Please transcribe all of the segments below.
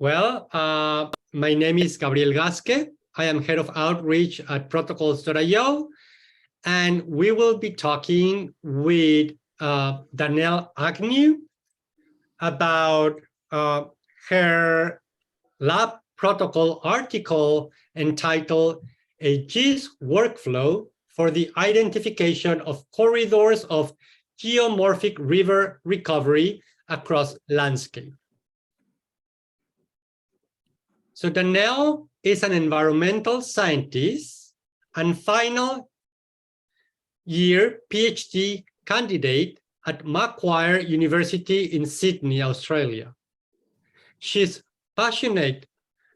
My name is Gabriel Gasque. I am head of outreach at protocols.io, and we will be talking with Danelle Agnew about her lab protocol article entitled "A GIS Workflow for the Identification of Corridors of Geomorphic River Recovery Across Landscape." So Danelle is an environmental scientist and final year PhD candidate at Macquarie University in Sydney, Australia. She's passionate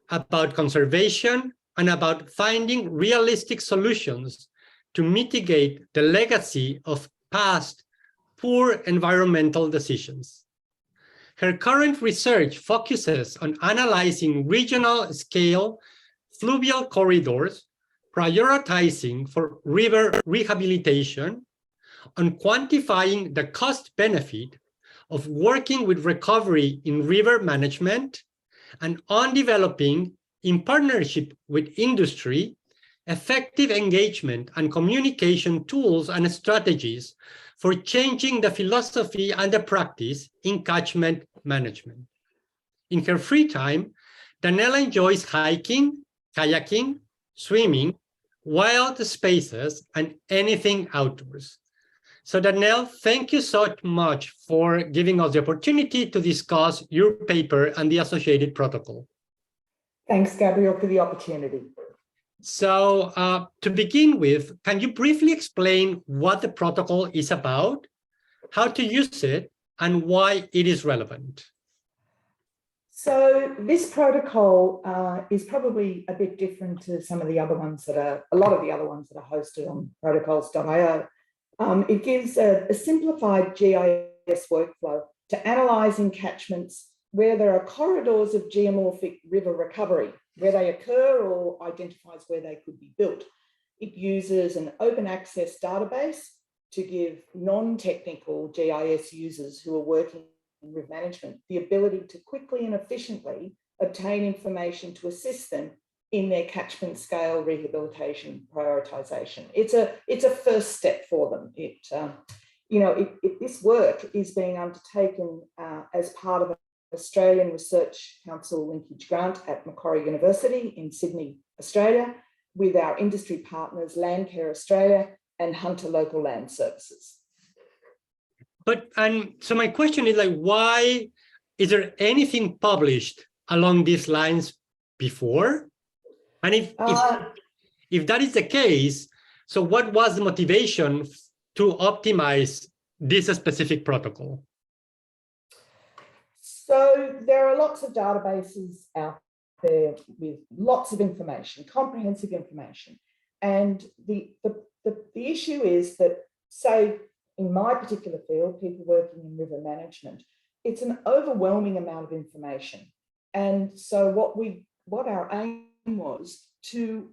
about conservation and about finding realistic solutions to mitigate the legacy of past poor environmental decisions. Her current research focuses on analyzing regional scale fluvial corridors, prioritizing for river rehabilitation, on quantifying the cost benefit of working with recovery in river management, and on developing, in partnership with industry, effective engagement and communication tools and strategies for changing the philosophy and the practice in catchment management. In her free time, Danelle enjoys hiking, kayaking, swimming, wild spaces, and anything outdoors. So Danelle, thank you so much for giving us the opportunity to discuss your paper and the associated protocol. Thanks, Gabriel, for the opportunity. So to begin with, can you briefly explain what the protocol is about, how to use it, and why it is relevant? So this protocol is probably a bit different to some of the other ones that are, a lot of the other ones that are hosted on protocols.io. It gives a simplified GIS workflow to analysing catchments where there are corridors of geomorphic river recovery, where they occur or identifies where they could be built. It uses an open access database to give non-technical GIS users who are working in river management the ability to quickly and efficiently obtain information to assist them in their catchment scale rehabilitation prioritisation. It's a first step for them. This work is being undertaken as part of Australian Research Council linkage grant at Macquarie University in Sydney, Australia, with our industry partners Landcare Australia and Hunter Local Land Services. So my question is, like, why is there anything published along these lines before? And if that is the case, so what was the motivation to optimize this specific protocol? So there are lots of databases out there with lots of information, comprehensive information. And the issue is that, say, in my particular field, people working in river management, it's an overwhelming amount of information. And so what our aim was to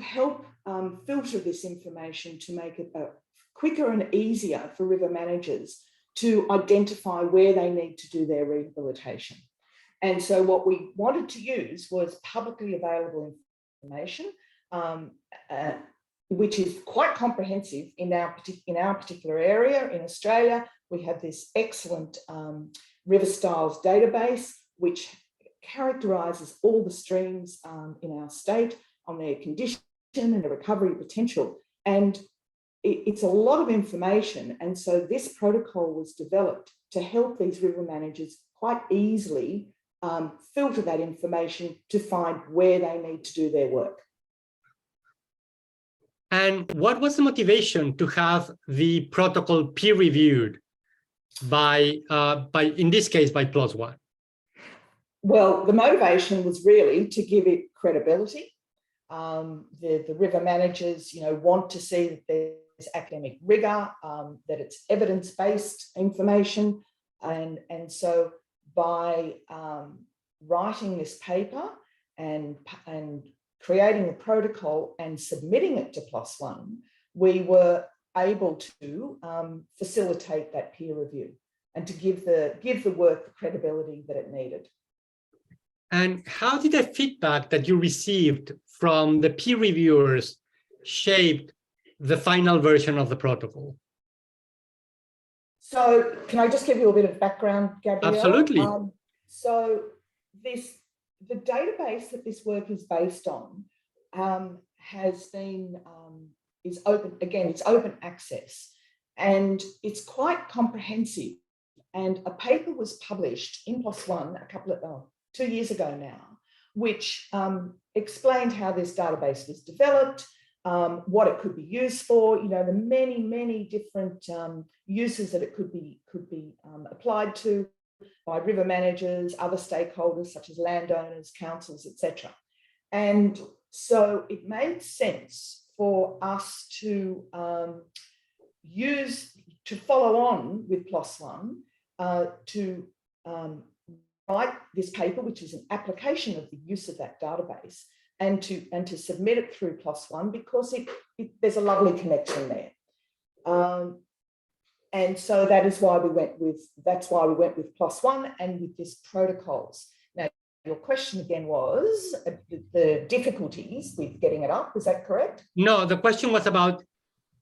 help filter this information to make it quicker and easier for river managers to identify where they need to do their rehabilitation. And so what we wanted to use was publicly available information, which is quite comprehensive in our particular area. In Australia, we have this excellent river styles database, which characterises all the streams in our state on their condition and the recovery potential. And it's a lot of information. And so this protocol was developed to help these river managers quite easily filter that information to find where they need to do their work. And what was the motivation to have the protocol peer-reviewed by in this case, by PLOS ONE? Well, the motivation was really to give it credibility. The river managers, want to see that there's academic rigor, that it's evidence-based information. And so by writing this paper and creating the protocol and submitting it to PLOS ONE, we were able to facilitate that peer review and to give the work the credibility that it needed. And how did the feedback that you received from the peer reviewers shape the final version of the protocol? So can I just give you a bit of background, Gabriel? Absolutely. So the database that this work is based on has been, is open, again, it's open access, and it's quite comprehensive. And a paper was published in PLOS ONE 2 years ago now, which explained how this database was developed, what it could be used for, you know, the many different uses that it could be applied to by river managers, other stakeholders such as landowners, councils, etc. And so it made sense for us to follow on with PLOS ONE to write this paper, which is an application of the use of that database, and to submit it through PLOS ONE, because there's a lovely connection there. And so that's why we went with PLOS ONE and with this protocols. Now, your question again was the difficulties with getting it up. Is that correct? No, the question was about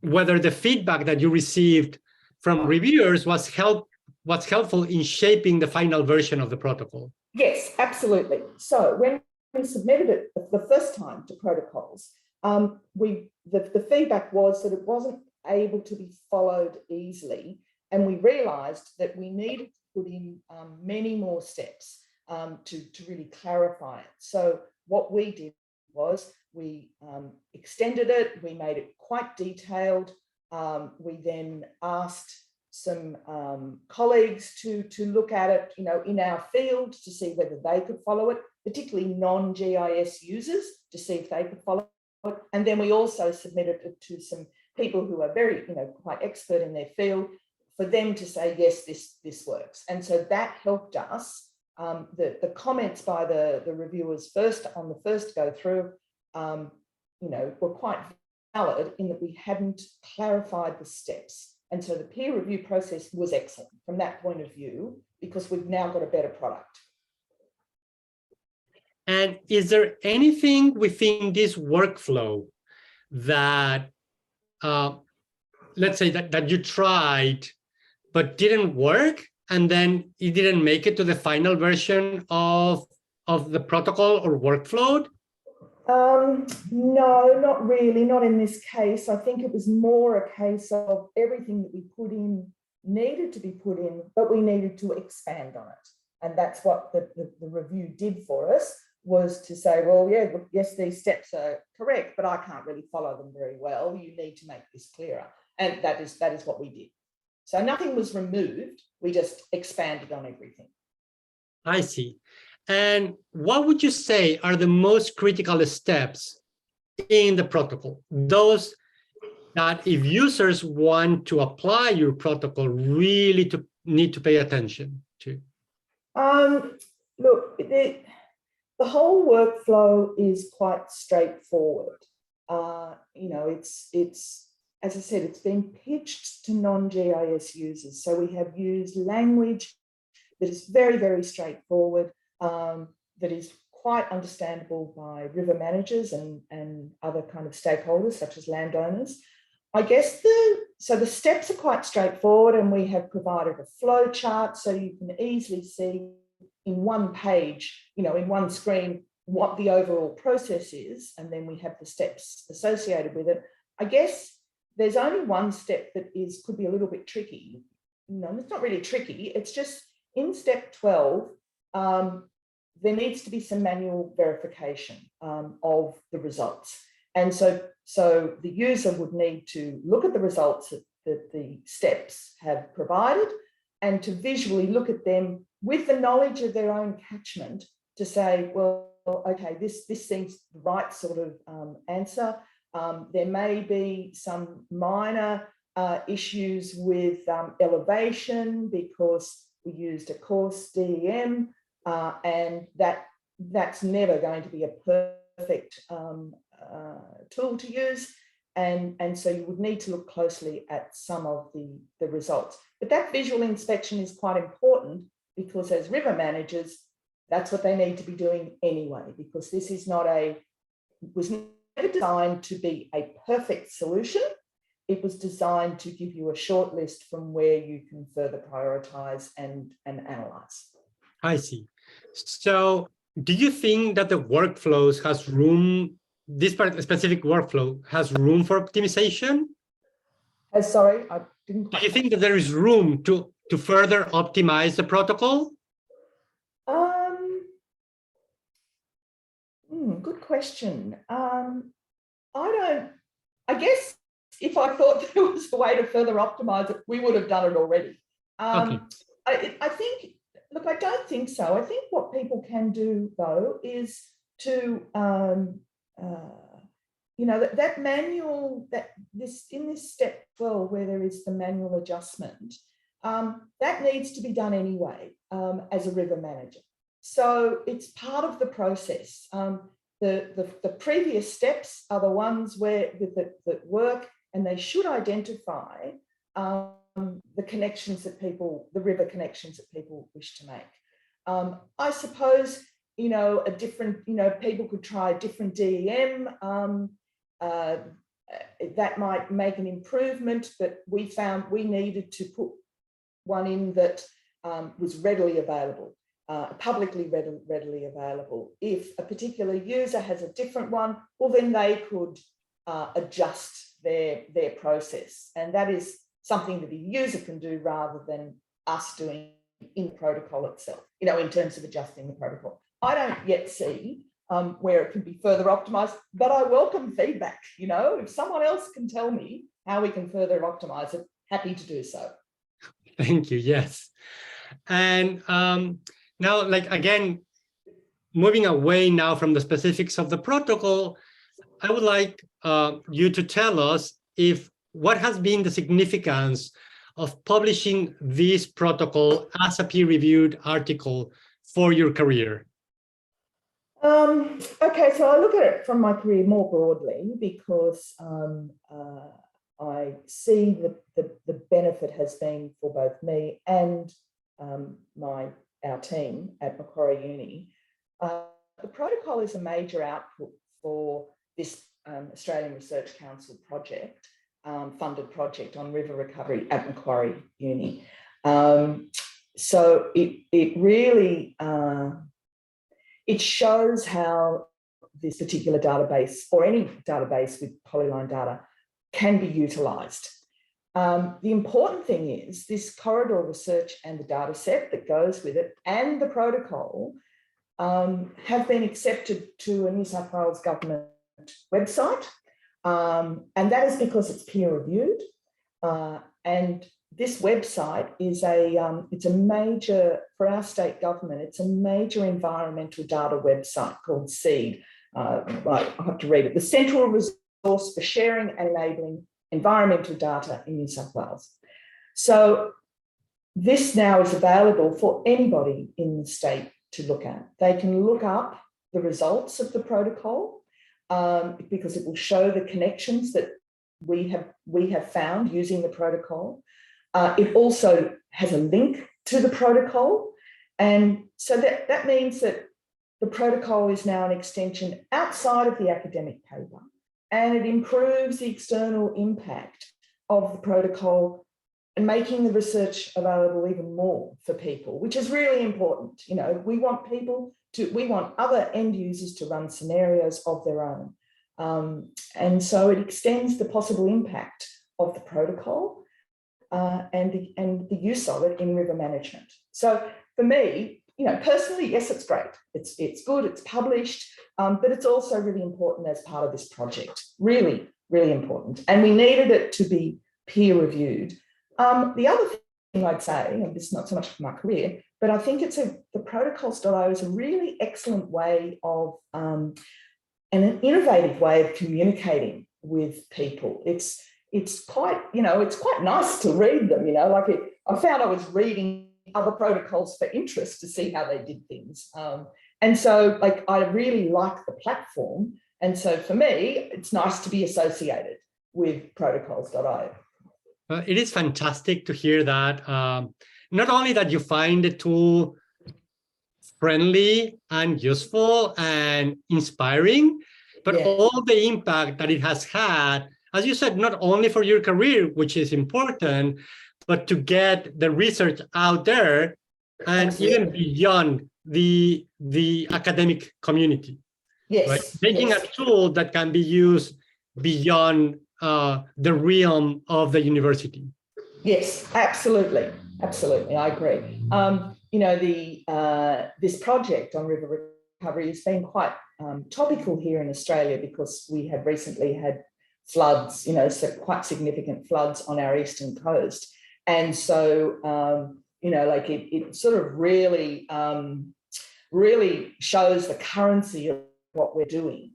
whether the feedback that you received from reviewers was helpful in shaping the final version of the protocol. Yes, absolutely. So when we submitted it the first time to protocols, the feedback was that it wasn't able to be followed easily, and we realised that we needed to put in many more steps to really clarify it. So what we did was we extended it, we made it quite detailed. We then asked some colleagues to look at it, you know, in our field to see whether they could follow it, particularly non-GIS users, to see if they could follow it. And then we also submitted it to some people who are very, you know, quite expert in their field, for them to say, yes, this works. And so that helped us. The comments by the reviewers on the first go through, you know, were quite valid in that we hadn't clarified the steps. And so the peer review process was excellent from that point of view, because we've now got a better product. And is there anything within this workflow that, let's say that you tried but didn't work, and then it didn't make it to the final version of the protocol or workflow? No, not really, not in this case. I think it was more a case of everything that we put in needed to be put in, but we needed to expand on it. And that's what the review did for us, was to say, well, yeah, yes, these steps are correct, but I can't really follow them very well. You need to make this clearer. And that is what we did. So nothing was removed. We just expanded on everything. I see. And what would you say are the most critical steps in the protocol? Those that if users want to apply your protocol really need to pay attention to? Look, the whole workflow is quite straightforward. You know, it's as I said, it's been pitched to non-GIS users. So we have used language that is very, very straightforward, that is quite understandable by river managers and other kind of stakeholders, such as landowners. I guess so the steps are quite straightforward, and we have provided a flow chart so you can easily see in one page, you know, in one screen, what the overall process is, and then we have the steps associated with it. I guess there's only one step that could be a little bit tricky. No, it's not really tricky. It's just in step 12, there needs to be some manual verification of the results. And so the user would need to look at the results that the steps have provided, and to visually look at them with the knowledge of their own catchment to say, well, okay, this seems the right sort of answer. There may be some minor issues with elevation, because we used a coarse DEM, and that's never going to be a perfect tool to use. And so you would need to look closely at some of the results. But that visual inspection is quite important, because as river managers, That's what they need to be doing anyway, because this is was never designed to be a perfect solution. It was designed to give you a short list from where you can further prioritize and analyze. I see. So do you think that the workflows has room, this specific workflow has room for optimization? Sorry, I didn't quite. Do you think that there is room to further optimize the protocol? Good question. I guess if I thought there was a way to further optimize it, we would have done it already. Okay. I think, look, I don't think so. I think what people can do, though, is to, you know, that manual, in this step 12, where there is the manual adjustment, that needs to be done anyway as a river manager. So it's part of the process. The previous steps are the ones that work, and they should identify the connections that the river connections that people wish to make. I suppose, you know, people could try a different DEM. That might make an improvement, but we found we needed to put one in that was readily available. Publicly readily available. If a particular user has a different one, well, then they could adjust their process. And that is something that the user can do rather than us doing in the protocol itself, you know, in terms of adjusting the protocol. I don't yet see where it can be further optimized, but I welcome feedback. You know, if someone else can tell me how we can further optimize it, happy to do so. Thank you. Yes. And now, like, again, moving away now from the specifics of the protocol, I would like you to tell us what has been the significance of publishing this protocol as a peer-reviewed article for your career. Okay, so I look at it from my career more broadly because I see the benefit has been for both me and our team at Macquarie Uni. The protocol is a major output for this Australian Research Council project, funded project on river recovery at Macquarie Uni. So it really, it shows how this particular database, or any database with polyline data, can be utilised. The important thing is this corridor research and the data set that goes with it and the protocol have been accepted to a New South Wales government website. And that is because it's peer reviewed. And this website is it's a major, for our state government, it's a major environmental data website called SEED. I have to read it. The Central Resource for Sharing and Enabling Environmental Data in New South Wales. So this now is available for anybody in the state to look at. They can look up the results of the protocol because it will show the connections that we have found using the protocol. It also has a link to the protocol. And so that means that the protocol is now an extension outside of the academic paper, and it improves the external impact of the protocol and making the research available even more for people, which is really important. You know, we want other end users to run scenarios of their own. And so it extends the possible impact of the protocol and the use of it in river management. So for me, you know, personally, yes, it's great. It's good, it's published, but it's also really important as part of this project. Really, really important. And we needed it to be peer reviewed. The other thing I'd say, and this is not so much for my career, but I think the protocols.io is a really excellent way of, and an innovative way of communicating with people. It's quite, you know, it's quite nice to read them, you know, like I found I was reading other protocols for interest to see how they did things. And so like, I really like the platform. And so for me, it's nice to be associated with protocols.io. It is fantastic to hear that. Not only that you find the tool friendly and useful and inspiring, but Yeah. all the impact that it has had, as you said, not only for your career, which is important, but to get the research out there and Absolutely. even beyond the academic community. Yes. Right? Making Yes. a tool that can be used beyond the realm of the university. Yes, absolutely. Absolutely. I agree. You know, this project on river recovery has been quite topical here in Australia because we have recently had floods, you know, so quite significant floods on our eastern coast. And so, you know, like it sort of really, really shows the currency of what we're doing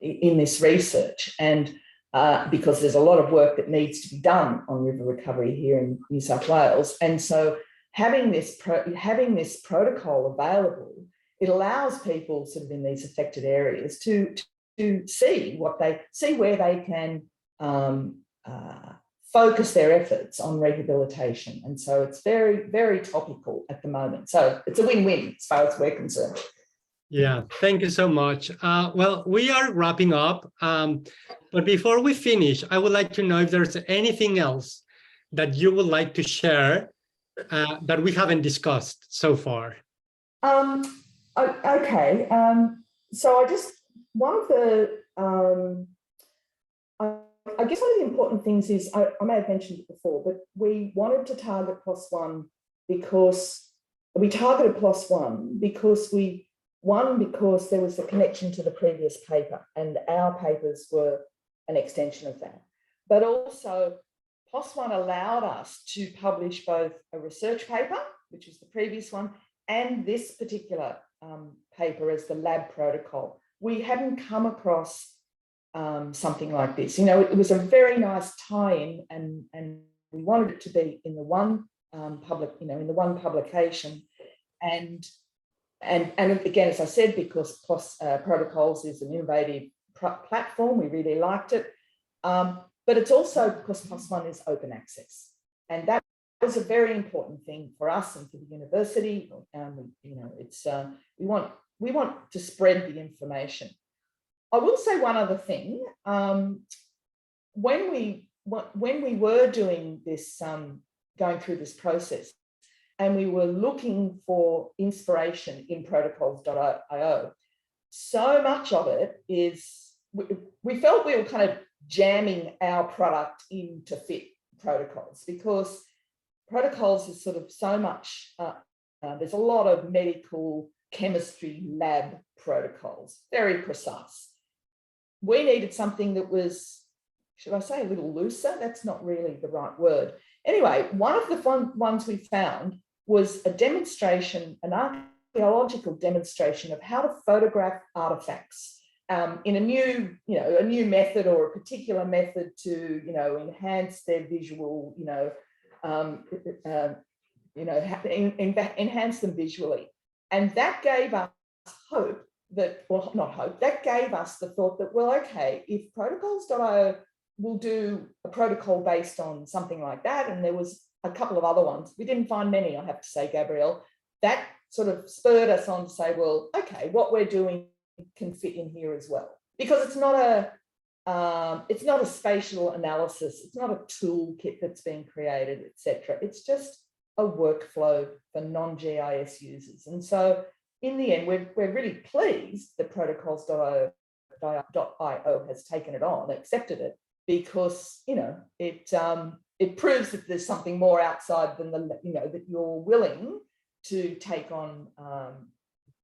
in this research. And because there's a lot of work that needs to be done on river recovery here in New South Wales. And so having this protocol available, it allows people sort of in these affected areas to see where they can focus their efforts on rehabilitation. And so it's very, very topical at the moment. So it's a win-win as far as we're concerned. Yeah, thank you so much. Well, we are wrapping up. But before we finish, I would like to know if there's anything else that you would like to share that we haven't discussed so far. Okay. So one of the, I guess one of the important things is, I may have mentioned it before, but we wanted to target PLOS ONE because we targeted PLOS ONE because because there was a connection to the previous paper and our papers were an extension of that. But also PLOS ONE allowed us to publish both a research paper, which was the previous one, and this particular paper as the lab protocol. We hadn't come across something like this. You know, it was a very nice tie-in and we wanted it to be in the one in the one publication. And again, as I said, because PLOS Protocols is an innovative platform, we really liked it. But it's also because PLOS ONE is open access. And that was a very important thing for us and for the university. You know, it's we want to spread the information. I will say one other thing. When we were doing this, going through this process, and we were looking for inspiration in protocols.io, so much of it is, we felt we were kind of jamming our product in to fit protocols, because protocols is sort of so much, there's a lot of medical chemistry lab protocols, very precise. We needed something that was, should I say a little looser? That's not really the right word. Anyway, one of the ones we found was a demonstration, an archaeological demonstration of how to photograph artifacts in a new method, or a particular method to, enhance their visual, enhance them visually. And that gave us hope that, well, not hope, that gave us the thought that, well, okay, if protocols.io will do a protocol based on something like that, and there was a couple of other ones, we didn't find many, I have to say, Gabriel, that sort of spurred us on to say, well, okay, what we're doing can fit in here as well. Because it's not a spatial analysis, it's not a toolkit that's being created, etc. It's just a workflow for non-GIS users. And so in the end, we're really pleased that protocols.io has taken it on, accepted it, because it proves that there's something more outside than that you're willing to take on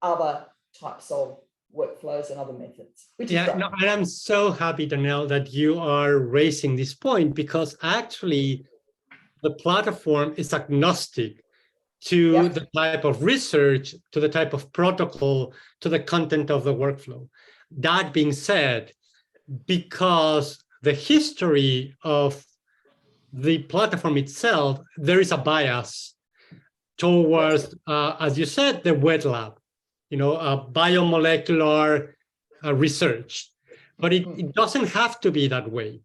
other types of workflows and other methods. And I'm so happy, Danelle, that you are raising this point, because actually the platform is agnostic to the type of research, to the type of protocol, to the content of the workflow. That being said, because the history of the platform itself, there is a bias towards, as you said, the wet lab, biomolecular research, but it doesn't have to be that way.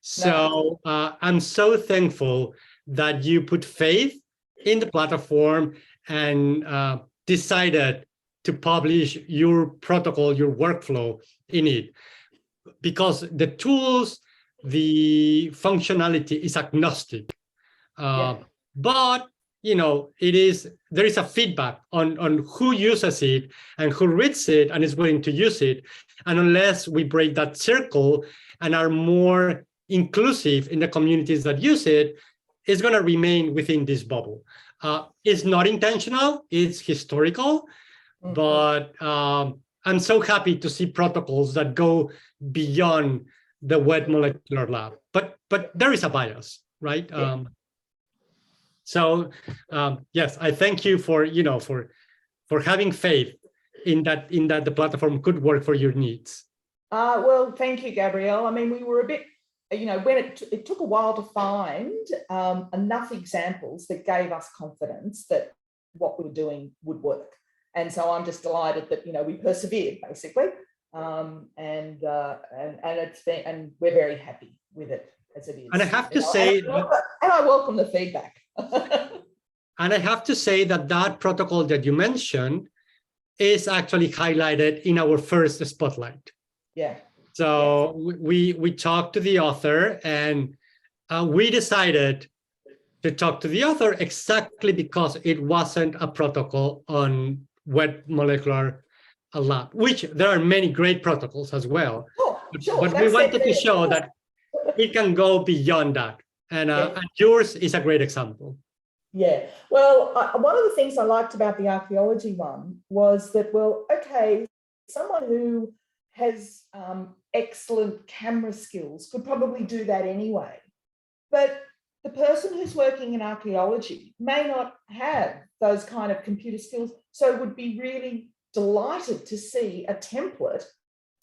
So I'm so thankful that you put faith in the platform and decided to publish your protocol, your workflow in it, because the tools, the functionality is agnostic. But there is a feedback on who uses it and who reads it and is willing to use it. And unless we break that circle and are more inclusive in the communities that use it, it's going to remain within this bubble. It's not intentional, it's historical, but I'm so happy to see protocols that go beyond the wet molecular lab. But there is a bias, right? So yes, I thank you for having faith in that the platform could work for your needs. Well, thank you, Gabriel. I mean, we were a bit, when it took a while to find enough examples that gave us confidence that what we were doing would work. And so I'm just delighted that we persevered basically, and it's been, and we're very happy with it as it is. And I have to say, and I welcome the feedback. And I have to say that protocol that you mentioned is actually highlighted in our first spotlight. Yeah. So we talked to the author, and we decided to talk to the author exactly because it wasn't a protocol on wet molecular lab, which there are many great protocols as well. Sure, but we wanted to show that it can go beyond that. And yours is a great example. Yeah, well, one of the things I liked about the archaeology one was that, well, okay, someone who has excellent camera skills could probably do that anyway. But the person who's working in archaeology may not have those kind of computer skills, so would be really delighted to see a template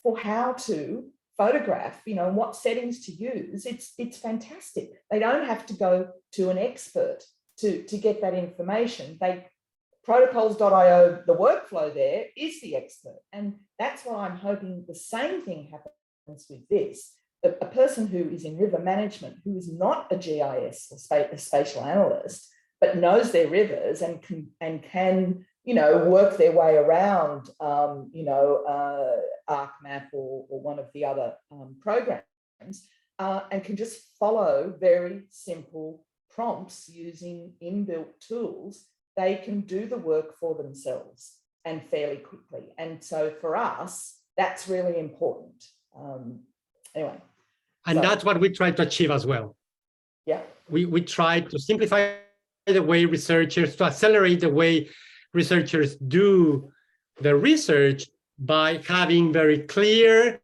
for how to photograph, and what settings to use. It's fantastic. They don't have to go to an expert to get that information. Protocols.io, the workflow there is the expert. And that's why I'm hoping the same thing happens with this. A person who is in river management, who is not a GIS or a spatial analyst, but knows their rivers and can work their way around, ArcMap or one of the other programs, and can just follow very simple prompts using inbuilt tools. They can do the work for themselves and fairly quickly. And so for us, that's really important. Anyway. And that's what we try to achieve as well. Yeah. We try to simplify the way researchers, to accelerate the way researchers do the research by having very clear,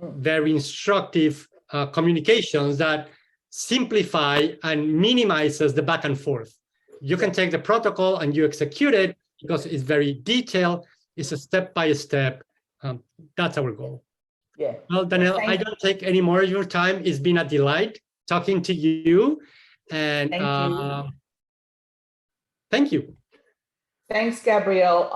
very instructive communications that simplify and minimizes the back and forth. You can take the protocol and you execute it because it's very detailed. It's a step-by-step. That's our goal. Yeah. Well, Danelle, I don't take any more of your time. It's been a delight talking to you. And thank you. Thank you. Thanks, Gabriel.